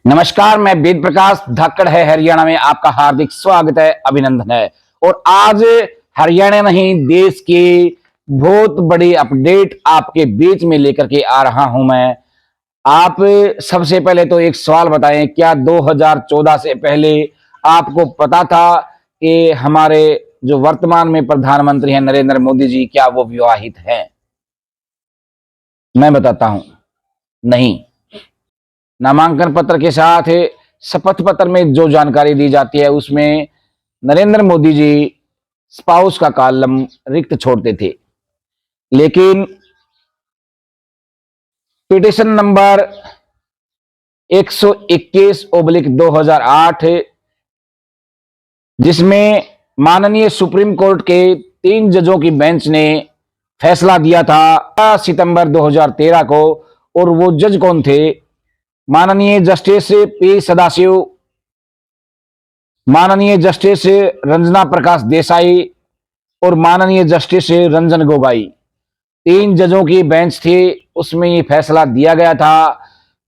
नमस्कार, मैं वेद प्रकाश धाकड़ है हरियाणा में आपका हार्दिक स्वागत है, अभिनंदन है। और आज हरियाणा नहीं देश की बहुत बड़ी अपडेट आपके बीच में लेकर के आ रहा हूं मैं। आप सबसे पहले तो एक सवाल बताएं, क्या 2014 से पहले आपको पता था कि हमारे जो वर्तमान में प्रधानमंत्री हैं नरेंद्र मोदी जी, क्या वो विवाहित हैं? मैं बताता हूं, नहीं। नामांकन पत्र के साथ शपथ पत्र में जो जानकारी दी जाती है उसमें नरेंद्र मोदी जी स्पाउस का कॉलम रिक्त छोड़ते थे, लेकिन पिटिशन नंबर 121/2008 जिसमें माननीय सुप्रीम कोर्ट के 3 जजों की बेंच ने फैसला दिया था सितंबर 2013 को। और वो जज कौन थे? माननीय जस्टिस पी सदाशिव, माननीय जस्टिस रंजना प्रकाश देसाई और माननीय जस्टिस रंजन गोगोई। 3 जजों की बेंच थी, उसमें ये फैसला दिया गया था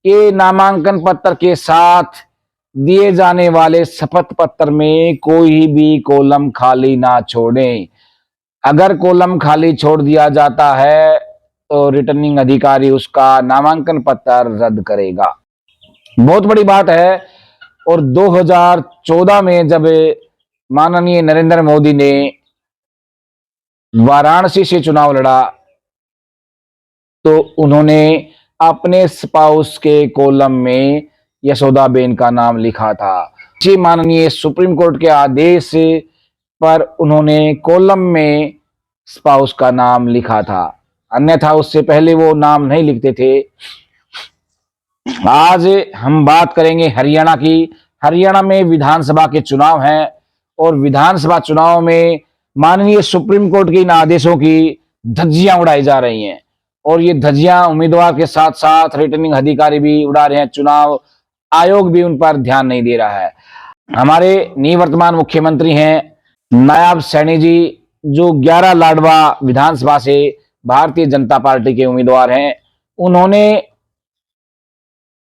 कि नामांकन पत्र के साथ दिए जाने वाले शपथ पत्र में कोई भी कॉलम खाली ना छोड़ें। अगर कॉलम खाली छोड़ दिया जाता है तो रिटर्निंग अधिकारी उसका नामांकन पत्र रद्द करेगा। बहुत बड़ी बात है। और 2014 में जब माननीय नरेंद्र मोदी ने वाराणसी से चुनाव लड़ा तो उन्होंने अपने स्पाउस के कॉलम में यशोदाबेन का नाम लिखा था। जी, माननीय सुप्रीम कोर्ट के आदेश पर उन्होंने कॉलम में स्पाउस का नाम लिखा था, अन्यथा उससे पहले वो नाम नहीं लिखते थे। आज हम बात करेंगे हरियाणा की। हरियाणा में विधानसभा के चुनाव हैं और विधानसभा चुनाव में माननीय सुप्रीम कोर्ट के इन आदेशों की धज्जियां उड़ाई जा रही हैं और ये धज्जियां उम्मीदवार के साथ साथ रिटर्निंग अधिकारी भी उड़ा रहे हैं। चुनाव आयोग भी उन पर ध्यान नहीं दे रहा है। हमारे निवर्तमान मुख्यमंत्री हैं नायब सैनी जी, जो 11 लाडवा विधानसभा से भारतीय जनता पार्टी के उम्मीदवार हैं। उन्होंने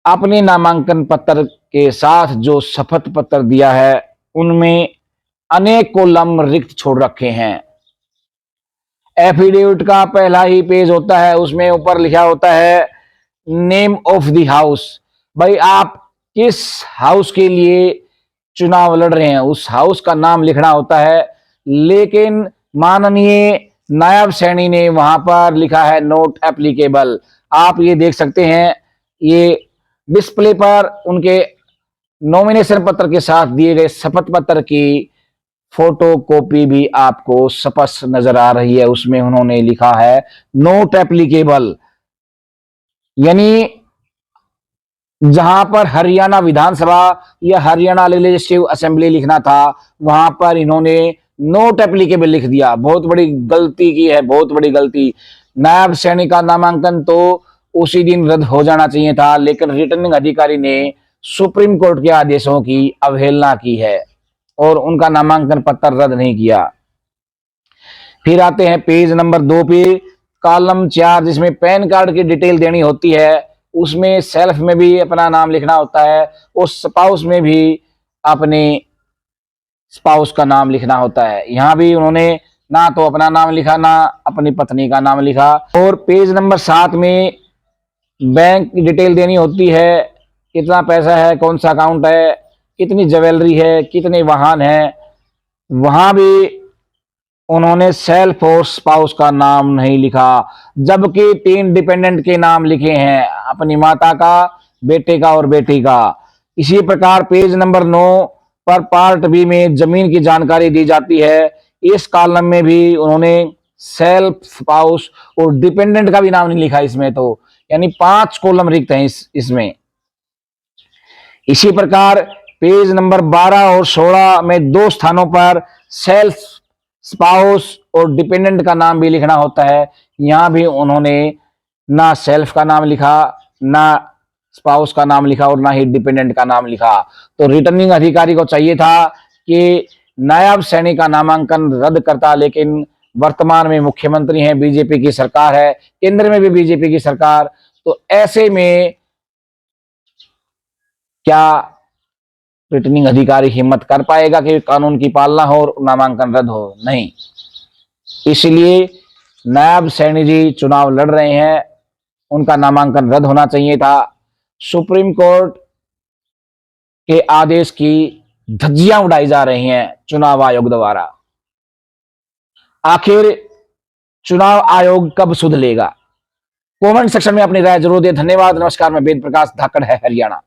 अपने नामांकन पत्र के साथ जो शपथ पत्र दिया है उनमें अनेक कॉलम रिक्त छोड़ रखे हैं। एफिडेविट का पहला ही पेज होता है, उसमें ऊपर लिखा होता है नेम ऑफ द हाउस। भाई, आप किस हाउस के लिए चुनाव लड़ रहे हैं उस हाउस का नाम लिखना होता है। लेकिन माननीय नायब सैनी ने वहां पर लिखा है नोट एप्लीकेबल। आप ये देख सकते हैं, ये डिस्प्ले पर उनके नॉमिनेशन पत्र के साथ दिए गए शपथ पत्र की फोटो कॉपी भी आपको स्पष्ट नजर आ रही है। उसमें उन्होंने लिखा है नोट एप्लीकेबल, यानी जहां पर हरियाणा विधानसभा या हरियाणा लेजिस्लेटिव असेंबली लिखना था वहां पर इन्होंने नोट एप्लीकेबल लिख दिया। बहुत बड़ी गलती की है, बहुत बड़ी गलती। नायब सैनी का नामांकन तो उसी दिन रद्द हो जाना चाहिए था, लेकिन रिटर्निंग अधिकारी ने सुप्रीम कोर्ट के आदेशों की अवहेलना की है और उनका नामांकन पत्र रद्द नहीं किया। फिर आते हैं पेज नंबर 2 पे, कॉलम 4 जिसमें पैन कार्ड की डिटेल देनी होती है। उसमें सेल्फ में भी अपना नाम लिखना होता है और स्पाउस में भी अपने स्पाउस का नाम लिखना होता है। यहां भी उन्होंने ना तो अपना नाम लिखा ना अपनी पत्नी का नाम लिखा। और पेज नंबर 7 में बैंक डिटेल देनी होती है, कितना पैसा है, कौन सा अकाउंट है, कितनी ज्वेलरी है, कितने वाहन है। वहां भी उन्होंने सेल्फ और स्पाउस का नाम नहीं लिखा, जबकि 3 डिपेंडेंट के नाम लिखे हैं, अपनी माता का, बेटे का और बेटी का। इसी प्रकार पेज नंबर 9 पर पार्ट बी में जमीन की जानकारी दी जाती है। इस कॉलम में भी उन्होंने सेल्फ, स्पाउस और डिपेंडेंट का भी नाम नहीं लिखा इसमें, तो यानी 5 कॉलम रिक्त हैं इसमें। इसी प्रकार पेज नंबर 12 और 16 में 2 स्थानों पर सेल्फ, स्पाउस और डिपेंडेंट का नाम भी लिखना होता है। यहां भी उन्होंने ना सेल्फ का नाम लिखा, ना स्पाउस का नाम लिखा और ना ही डिपेंडेंट का नाम लिखा। तो रिटर्निंग अधिकारी को चाहिए था कि नायब सैनी का नामांकन रद्द करता, लेकिन वर्तमान में मुख्यमंत्री हैं, बीजेपी की सरकार है, केंद्र में भी बीजेपी की सरकार। तो ऐसे में क्या रिटर्निंग अधिकारी हिम्मत कर पाएगा कि कानून की पालना हो और नामांकन रद्द हो? नहीं। इसलिए नायब सैनी जी चुनाव लड़ रहे हैं, उनका नामांकन रद्द होना चाहिए था। सुप्रीम कोर्ट के आदेश की धज्जियां उड़ाई जा रही हैं चुनाव आयोग द्वारा। आखिर चुनाव आयोग कब सुध लेगा? कमेंट सेक्शन में अपनी राय जरूर दें। धन्यवाद। नमस्कार। मैं वेद प्रकाश, धाकड़ है हरियाणा।